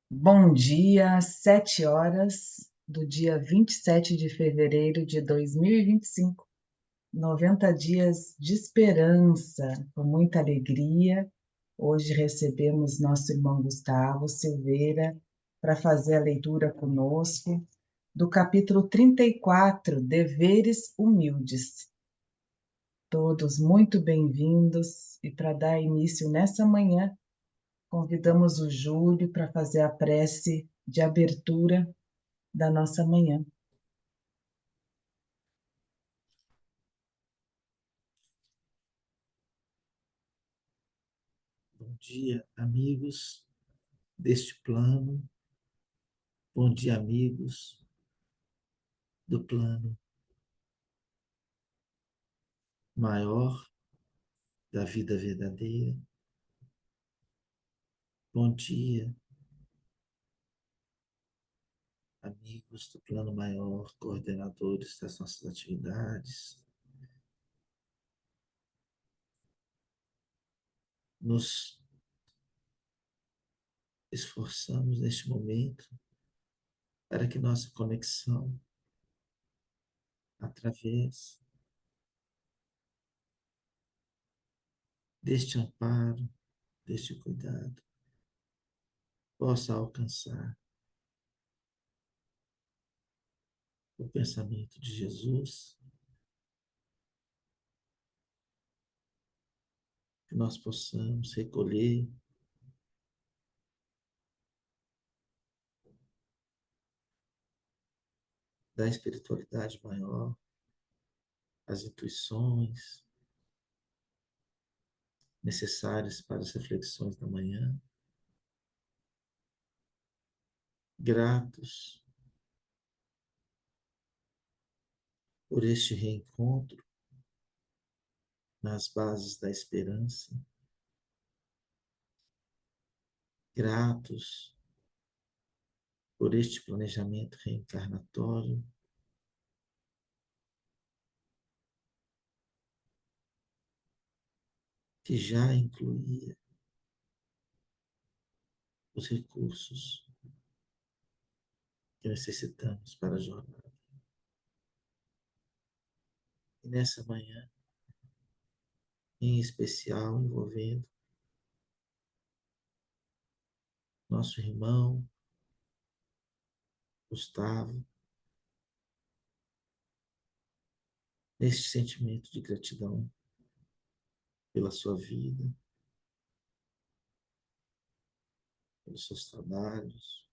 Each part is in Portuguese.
Bom dia, 7 horas do dia 27 de fevereiro de 2025. 90 dias de esperança, com muita alegria. Hoje recebemos nosso irmão Gustavo Silveira para fazer a leitura conosco do capítulo 34, Deveres Humildes. Todos muito bem-vindos e para dar início nessa manhã, convidamos o Júlio para fazer a prece de abertura da nossa manhã. Bom dia, amigos deste plano. Bom dia, amigos do plano maior da vida verdadeira. Bom dia, amigos do plano maior, coordenadores das nossas atividades. Nos esforçamos neste momento para que nossa conexão, através deste amparo, deste cuidado, possa alcançar o pensamento de Jesus, que nós possamos recolher da espiritualidade maior as intuições necessárias para as reflexões da manhã, gratos por este reencontro nas bases da esperança, gratos por este planejamento reencarnatório, que já incluía os recursos que necessitamos para a jornada. E nessa manhã, em especial envolvendo nosso irmão Gustavo, neste sentimento de gratidão pela sua vida, pelos seus trabalhos,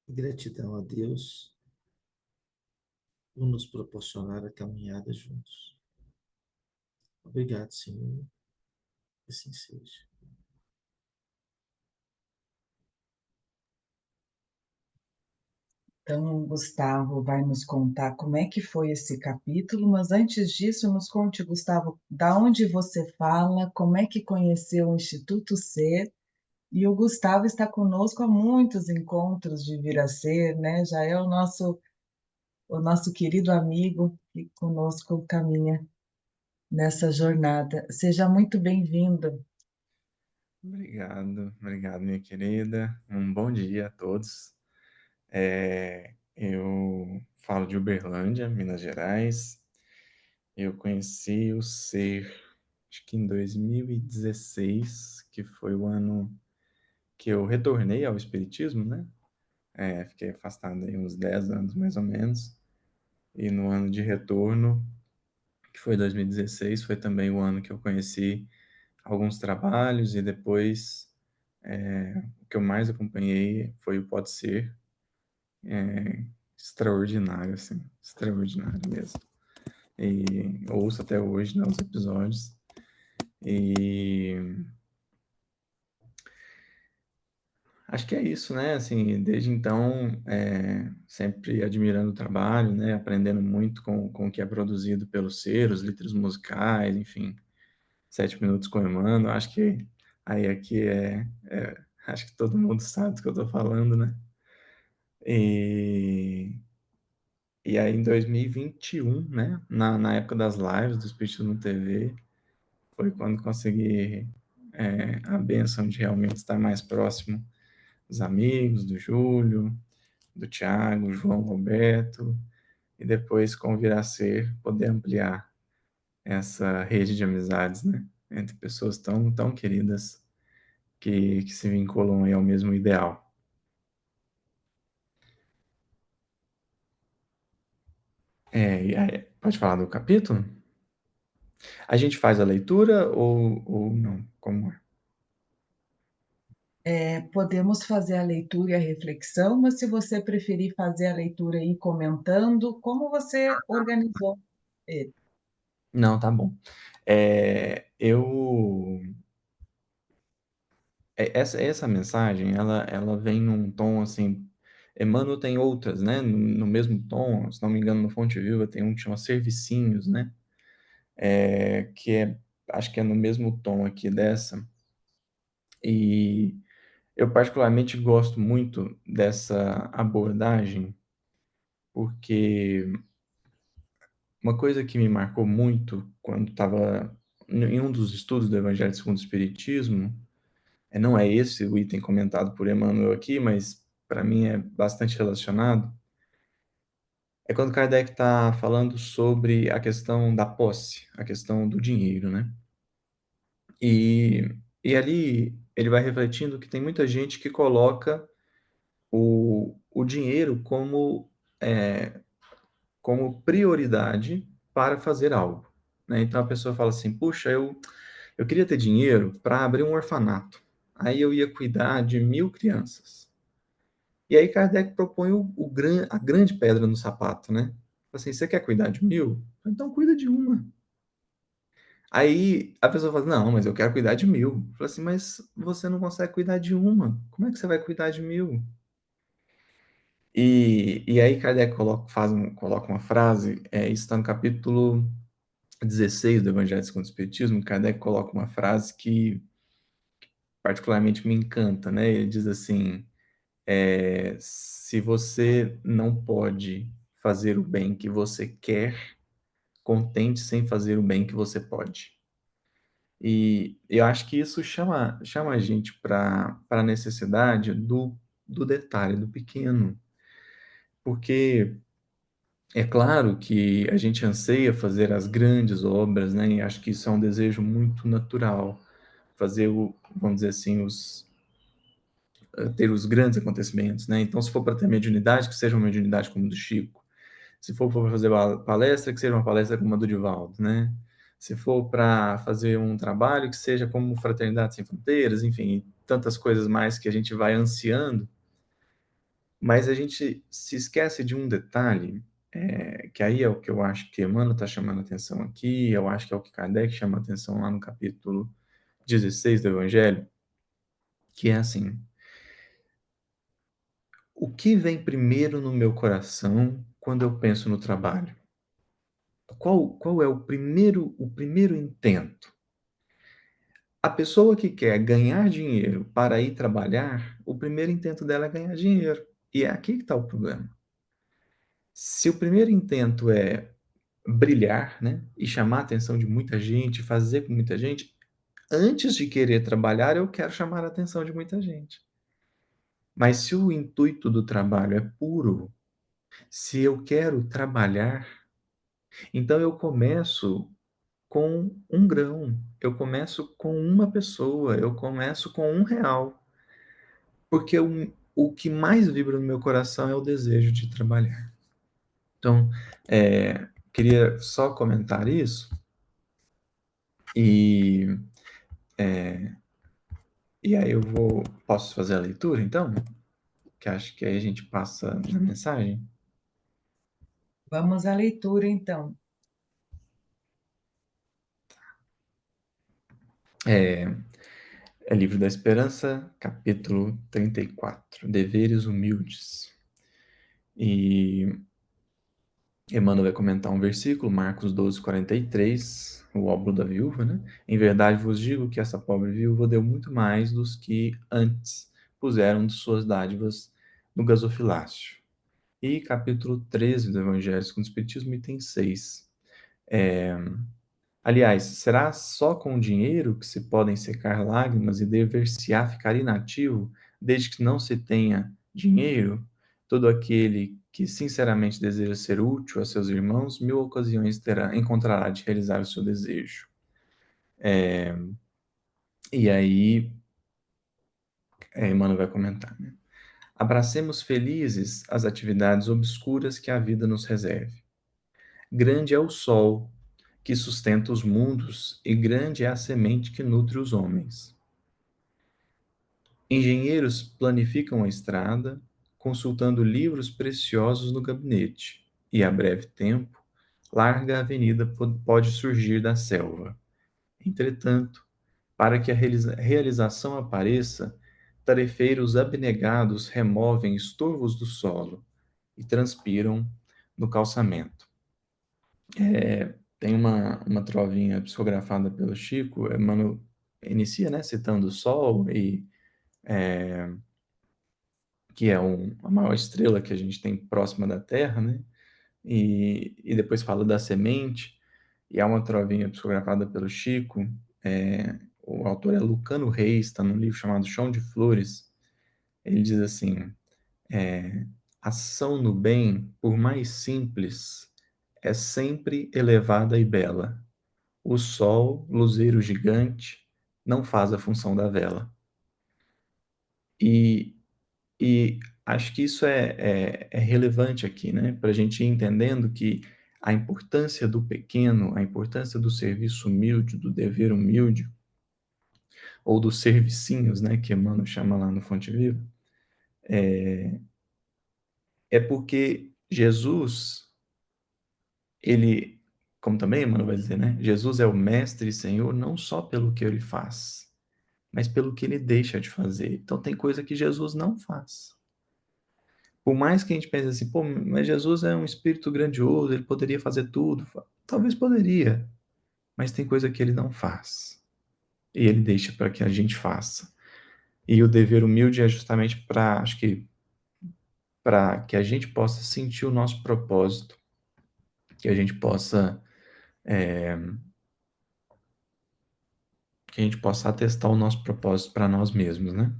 e gratidão a Deus por nos proporcionar a caminhada juntos. Obrigado, Senhor, que assim seja. Então, o Gustavo vai nos contar como é que foi esse capítulo, mas antes disso, nos conte, Gustavo, da onde você fala, como é que conheceu o Instituto Ser, e o Gustavo está conosco há muitos encontros de Vir a Ser, né? Já é o nosso querido amigo que conosco caminha nessa jornada. Seja muito bem-vindo. Obrigado, minha querida. Um bom dia a todos. Eu falo de Uberlândia, Minas Gerais. Eu conheci o Ser, acho que em 2016, que foi o ano que eu retornei ao Espiritismo, né? Fiquei afastado aí uns 10 anos, mais ou menos. E no ano de retorno, que foi 2016, foi também o ano que eu conheci alguns trabalhos e depois o que eu mais acompanhei foi o Pode Ser, extraordinário, assim, extraordinário mesmo. E ouço até hoje, né, os episódios. E acho que é isso, né? Assim, desde então, sempre admirando o trabalho, né? Aprendendo muito com o que é produzido pelo Ser, os litros musicais, enfim, 7 minutos com Emmanuel. Acho que aí aqui acho que todo mundo sabe do que eu estou falando, né? E E aí, em 2021, né, na época das lives do Espiritismo TV, foi quando consegui a bênção de realmente estar mais próximo dos amigos, do Júlio, do Tiago, João Roberto, e depois, como vir a ser, poder ampliar essa rede de amizades, né? Entre pessoas tão queridas que se vinculam aí ao mesmo ideal. Pode falar do capítulo? A gente faz a leitura ou não? Como é? Podemos fazer a leitura e a reflexão, mas se você preferir fazer a leitura e ir comentando, como você organizou ele? Não, tá bom. Eu essa mensagem, ela vem num tom assim. Emmanuel tem outras, né? No mesmo tom, se não me engano, no Fonte Viva tem um que chama Servicinhos, né? Que acho que é no mesmo tom aqui dessa. E eu particularmente gosto muito dessa abordagem, porque uma coisa que me marcou muito quando estava em um dos estudos do Evangelho segundo o Espiritismo, não é esse o item comentado por Emmanuel aqui, mas para mim é bastante relacionado, é quando Kardec está falando sobre a questão da posse, a questão do dinheiro, né? E ali ele vai refletindo que tem muita gente que coloca o dinheiro como prioridade para fazer algo, né? Então a pessoa fala assim: puxa, eu queria ter dinheiro para abrir um orfanato. Aí eu ia cuidar de 1.000 crianças. E aí Kardec propõe a grande pedra no sapato, né? Assim, você quer cuidar de 1.000? Então cuida de uma. Aí a pessoa fala, não, mas eu quero cuidar de 1.000. Fala assim, mas você não consegue cuidar de uma. Como é que você vai cuidar de 1.000? E aí Kardec coloca uma frase, isso está no capítulo 16 do Evangelho segundo o Espiritismo. Kardec coloca uma frase que particularmente me encanta, né? Ele diz assim, se você não pode fazer o bem que você quer, contente sem fazer o bem que você pode. E eu acho que isso chama a gente para a necessidade do detalhe, do pequeno. Porque é claro que a gente anseia fazer as grandes obras, né? E acho que isso é um desejo muito natural. Fazer vamos dizer assim, ter os grandes acontecimentos, né? Então, se for para ter mediunidade, que seja uma mediunidade como a do Chico. Se for para fazer uma palestra, que seja uma palestra como a do Divaldo, né? Se for para fazer um trabalho, que seja como Fraternidade Sem Fronteiras, enfim, tantas coisas mais que a gente vai ansiando, mas a gente se esquece de um detalhe, que aí é o que eu acho que Emmanuel está chamando a atenção aqui, eu acho que é o que Kardec chama a atenção lá no capítulo 16 do Evangelho, que é assim: o que vem primeiro no meu coração quando eu penso no trabalho? Qual é o primeiro intento? A pessoa que quer ganhar dinheiro para ir trabalhar, o primeiro intento dela é ganhar dinheiro. E é aqui que está o problema. Se o primeiro intento é brilhar, né, e chamar a atenção de muita gente, fazer com muita gente, antes de querer trabalhar, eu quero chamar a atenção de muita gente. Mas se o intuito do trabalho é puro, se eu quero trabalhar, então eu começo com 1 grão, eu começo com uma pessoa, eu começo com R$ 1, porque o que mais vibra no meu coração é o desejo de trabalhar. Então, queria só comentar isso e, e aí posso fazer a leitura, então? Que acho que aí a gente passa na mensagem. Vamos à leitura, então. É Livro da Esperança, capítulo 34, Deveres Humildes. E Emmanuel vai comentar um versículo, Marcos 12, 43, o óbolo da viúva, né? Em verdade vos digo que essa pobre viúva deu muito mais dos que antes puseram de suas dádivas no gasofilácio. E capítulo 13 do Evangelho segundo o Espiritismo, item 6. Aliás, será só com dinheiro que se podem secar lágrimas e dever-se-á ficar inativo, desde que não se tenha dinheiro? Todo aquele que sinceramente deseja ser útil a seus irmãos, mil ocasiões encontrará de realizar o seu desejo. E aí, Emmanuel vai comentar, né? Abracemos felizes as atividades obscuras que a vida nos reserve. Grande é o sol que sustenta os mundos e grande é a semente que nutre os homens. Engenheiros planificam a estrada, consultando livros preciosos no gabinete, e a breve tempo, larga avenida pode surgir da selva. Entretanto, para que a realização apareça, tarefeiros abnegados removem estorvos do solo e transpiram no calçamento. Tem uma trovinha psicografada pelo Chico, Emmanuel inicia, né, citando o Sol, que é a maior estrela que a gente tem próxima da Terra, né? E depois fala da semente, e há uma trovinha psicografada pelo Chico, o autor é Lucano Reis, está num livro chamado Chão de Flores. Ele diz assim: ação no bem, por mais simples, é sempre elevada e bela. O sol, luzeiro gigante, não faz a função da vela. E, e acho que isso é relevante aqui, né? Para a gente ir entendendo que a importância do pequeno, a importância do serviço humilde, do dever humilde, ou dos servicinhos, né? Que Emmanuel chama lá no Fonte Viva, é porque Jesus, ele, como também Emmanuel vai dizer, né? Jesus é o Mestre e Senhor não só pelo que ele faz, mas pelo que ele deixa de fazer. Então tem coisa que Jesus não faz. Por mais que a gente pense assim, pô, mas Jesus é um espírito grandioso, ele poderia fazer tudo. Talvez poderia, mas tem coisa que ele não faz. E ele deixa para que a gente faça. E o dever humilde é justamente para, acho que, para que a gente possa sentir o nosso propósito, que a gente possa, que a gente possa atestar o nosso propósito para nós mesmos, né?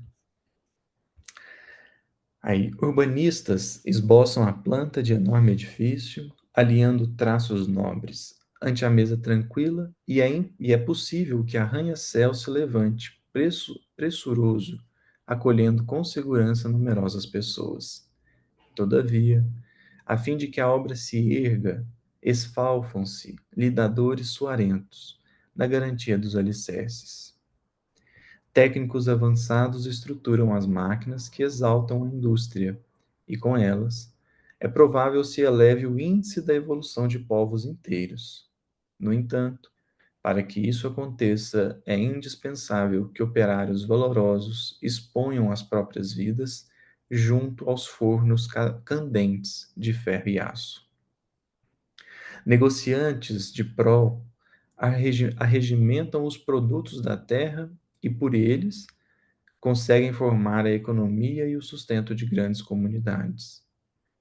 Aí, urbanistas esboçam a planta de enorme edifício, alinhando traços nobres, ante a mesa tranquila, e é possível que arranha-céu se levante, pressuroso, acolhendo com segurança numerosas pessoas. Todavia, a fim de que a obra se erga, esfalfam-se lidadores suarentos, na garantia dos alicerces. Técnicos avançados estruturam as máquinas que exaltam a indústria, e com elas, é provável se eleve o índice da evolução de povos inteiros. No entanto, para que isso aconteça, é indispensável que operários valorosos exponham as próprias vidas junto aos fornos candentes de ferro e aço. Negociantes de prol arregimentam os produtos da terra e, por eles, conseguem formar a economia e o sustento de grandes comunidades.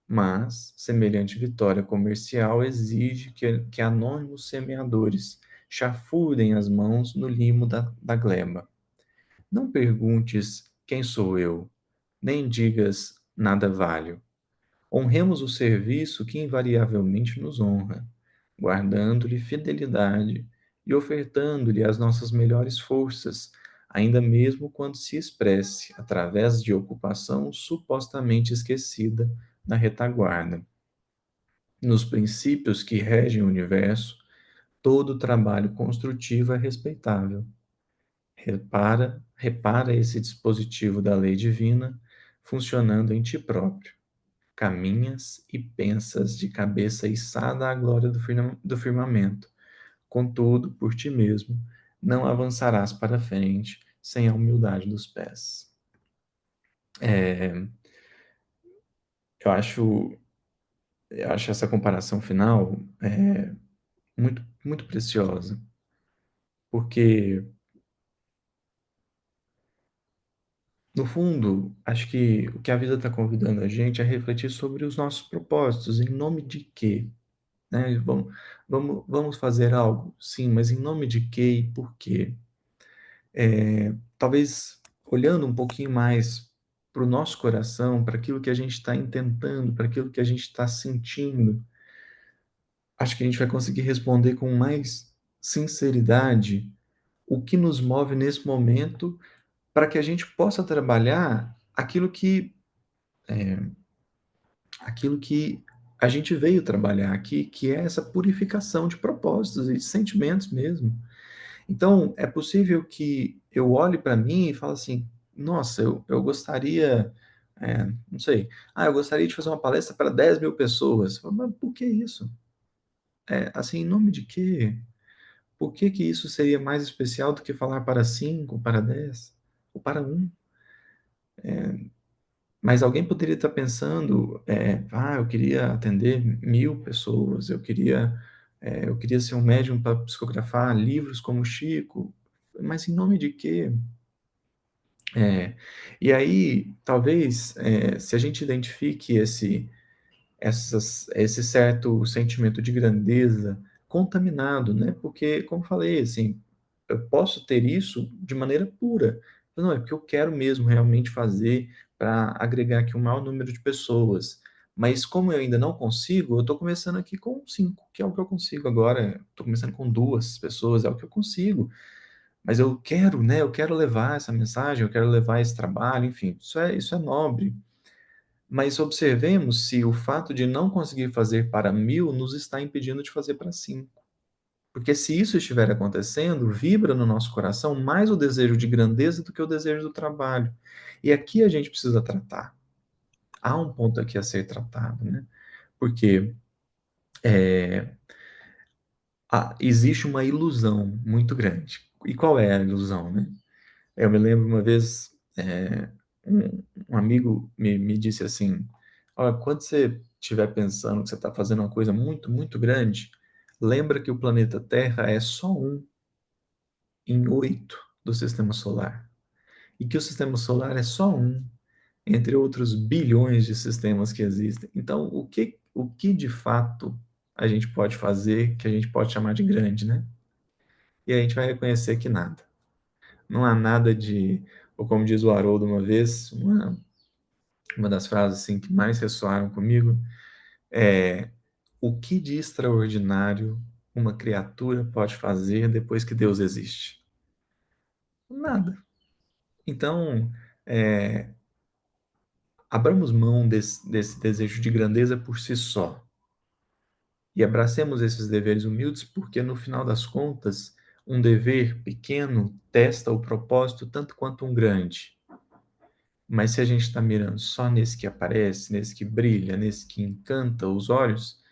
Mas, semelhante vitória comercial exige que anônimos semeadores chafurdem as mãos no limo da gleba. Não perguntes quem sou eu, nem digas nada valho. Honremos o serviço que invariavelmente nos honra, guardando-lhe fidelidade e ofertando-lhe as nossas melhores forças, ainda mesmo quando se expresse através de ocupação supostamente esquecida na retaguarda. Nos princípios que regem o universo, todo trabalho construtivo é respeitável. Repara esse dispositivo da lei divina funcionando em ti próprio. Caminhas e pensas de cabeça içada à glória do firmamento. Contudo, por ti mesmo, não avançarás para frente sem a humildade dos pés. Eu acho, eu acho essa comparação final muito, muito preciosa, porque, no fundo, acho que o que a vida está convidando a gente é refletir sobre os nossos propósitos, em nome de quê? né? Vamos fazer algo? Sim, mas em nome de quê e por quê? Talvez olhando um pouquinho mais para o nosso coração, para aquilo que a gente está intentando, para aquilo que a gente está sentindo, acho que a gente vai conseguir responder com mais sinceridade o que nos move nesse momento, para que a gente possa trabalhar aquilo que a gente veio trabalhar aqui, que é essa purificação de propósitos e de sentimentos mesmo. Então, é possível que eu olhe para mim e fale assim: nossa, eu gostaria, não sei, eu gostaria de fazer uma palestra para 10.000 pessoas. Mas por que isso? Assim, em nome de quê? Por que que isso seria mais especial do que falar para 5, para 10 ou para um? Mas alguém poderia estar pensando, eu queria atender 1.000 pessoas, eu queria ser um médium para psicografar livros como Chico, mas em nome de quê? E aí, talvez, se a gente identifique esse certo sentimento de grandeza contaminado, né? Porque, como falei, assim, eu posso ter isso de maneira pura. Não, é porque eu quero mesmo realmente fazer para agregar aqui um maior número de pessoas. Mas como eu ainda não consigo, eu estou começando aqui com 5, que é o que eu consigo agora. Estou começando com 2 pessoas, é o que eu consigo. Mas eu quero, né? Eu quero levar essa mensagem, eu quero levar esse trabalho, enfim, isso é nobre. Mas observemos se o fato de não conseguir fazer para 1.000 nos está impedindo de fazer para 5. Porque se isso estiver acontecendo, vibra no nosso coração mais o desejo de grandeza do que o desejo do trabalho. E aqui a gente precisa tratar. Há um ponto aqui a ser tratado, né? Porque existe uma ilusão muito grande. E qual é a ilusão, né? Eu me lembro uma vez, um amigo me disse assim: olha, quando você estiver pensando que você está fazendo uma coisa muito, muito grande, lembra que o planeta Terra é só um em 8 do sistema solar. E que o sistema solar é só um entre outros bilhões de sistemas que existem. Então, o que de fato a gente pode fazer que a gente pode chamar de grande, né? E a gente vai reconhecer que nada. Não há nada de, ou como diz o Haroldo uma vez, uma das frases assim, que mais ressoaram comigo é: o que de extraordinário uma criatura pode fazer depois que Deus existe? Nada. Então, abramos mão desse desejo de grandeza por si só e abracemos esses deveres humildes, porque no final das contas, um dever pequeno testa o propósito tanto quanto um grande. Mas se a gente está mirando só nesse que aparece, nesse que brilha, nesse que encanta os olhos,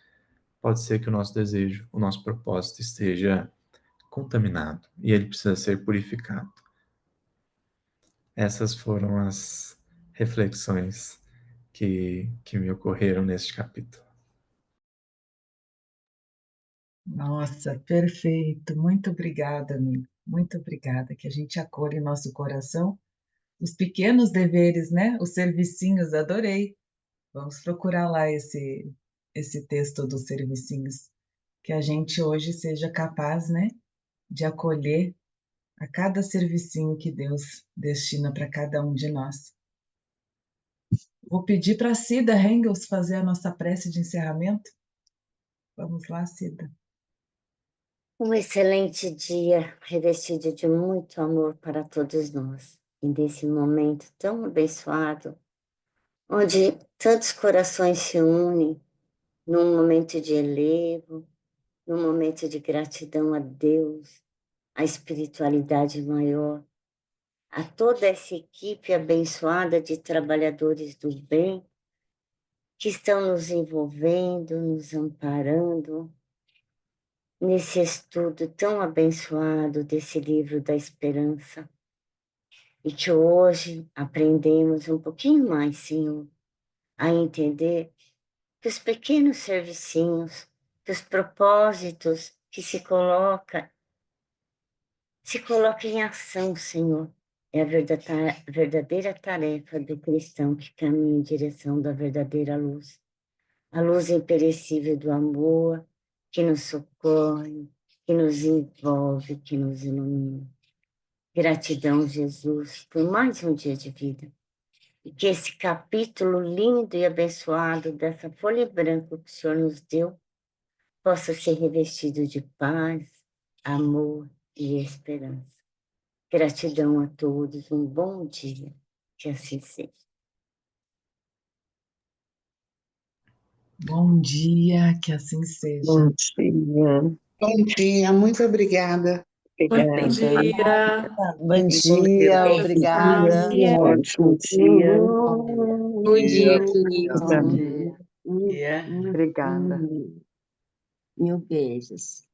pode ser que o nosso desejo, o nosso propósito esteja contaminado e ele precisa ser purificado. Essas foram as reflexões que me ocorreram neste capítulo. Nossa, perfeito. Muito obrigada, amigo. Muito obrigada. Que a gente acolhe em nosso coração os pequenos deveres, né? Os servicinhos, adorei. Vamos procurar lá esse texto dos servicinhos. Que a gente hoje seja capaz, né, de acolher a cada servicinho que Deus destina para cada um de nós. Vou pedir para a Cida Hengels fazer a nossa prece de encerramento. Vamos lá, Cida. Um excelente dia, revestido de muito amor para todos nós. E desse momento tão abençoado, onde tantos corações se unem num momento de elevo, num momento de gratidão a Deus, à espiritualidade maior, a toda essa equipe abençoada de trabalhadores do bem que estão nos envolvendo, nos amparando, nesse estudo tão abençoado desse livro da esperança. E que hoje aprendemos um pouquinho mais, Senhor, a entender que os pequenos servicinhos, que os propósitos que se coloca em ação, Senhor. É a verdadeira tarefa do cristão que caminha em direção da verdadeira luz. A luz imperecível do amor, que nos socorre, que nos envolve, que nos ilumina. Gratidão, Jesus, por mais um dia de vida. E que esse capítulo lindo e abençoado dessa folha branca que o Senhor nos deu possa ser revestido de paz, amor e esperança. Gratidão a todos, um bom dia, que assim seja. Bom dia, que assim seja. Bom dia. Bom dia, muito obrigada. Bom Obrigada. dia. Bom dia, obrigada. Ótimo dia. Bom dia, queridos. Obrigada. Bom dia. Obrigada. Mil beijos.